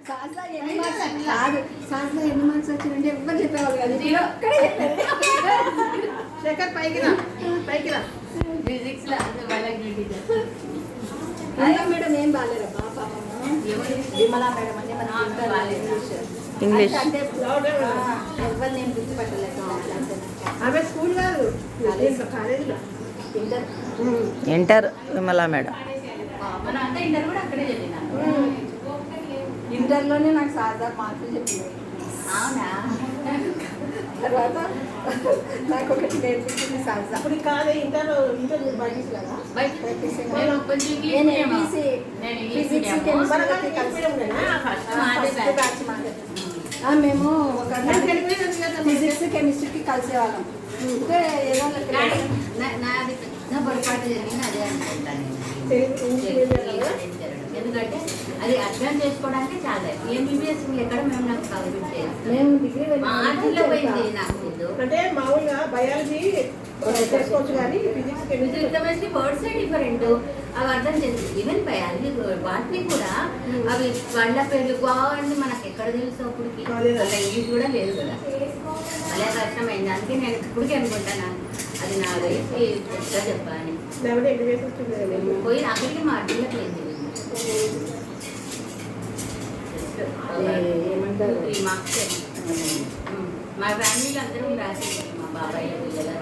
కాదు సాస్లో ఎన్ని మార్క్స్ వచ్చిందంటే ఎవరు చెప్పేవాళ్ళు కాదు. శేఖర్ పైకి రా, పైకి రా. ఫిజిక్స్ లో మేడం ఏం బాగాలేరబ్బా పాపం. విమలా మేడం అంటే ఇంగ్లీష్ అంటే ఎవరు నేను గుర్తుపట్టలేదు. ఆమె స్కూల్ కాదు, కాలేజీలో ఇంటర్ విమలా మేడం. మనం అంతా ఇంటర్ కూడా అక్కడే చదివినాను. ఇంటర్లోనే నాకు సాదా మార్కులు చెప్పినాయి. అవునా? తర్వాత నాకు ఒకటి నేర్పించింది సాదా. అప్పుడు కాదే ఇంటర్ బయటికి కదా. నేను ఎంపీసీ ఫిజిక్స్ కెమిస్ట్రీ కలిసి మేము ఒక ఫిజిక్స్ కెమిస్ట్రీకి కలిసేవాళ్ళం. అంటే ఏదో నాది పెద్ద పొరపాటు జరిగింది అదే అనుకుంటాను. ఎందుకంటే అది అర్థం చేసుకోవడానికి చాలా ఎంబీబీఎస్ ఎక్కడ మేము నాకు చదివించేది. మేము డిగ్రీ ఆర్టీలో పోయింది నాకు ముందు. అంటే మామూలుగా బయాలజీ చేసుకోవచ్చు కానీ ఫిజిక్స్ కెమిస్ట్రీ వర్డ్స్ డిఫరెంట్, అవి అర్థం చేసి ఈవెన్ బయాలజీ వాటిని కూడా అవి వాళ్ళ పేర్లు బాగుంది మనకు ఎక్కడ తెలుసు అప్పటికి. వాళ్ళ ఇంగ్లీష్ కూడా లేదు కదా, అలా కష్టమైంది. అందుకే నేను ఇప్పటికీ అనుకుంటాను అది నా వయసు ఎట్లా చెప్పాలని. పోయి అక్కడికి మా అడ్డీలో పోయింది. ఏమంటారు 3 మార్క్స్ మా ఫ్యామిలీలో అందరూ రాసి మా బాబాయ్ పిల్లలు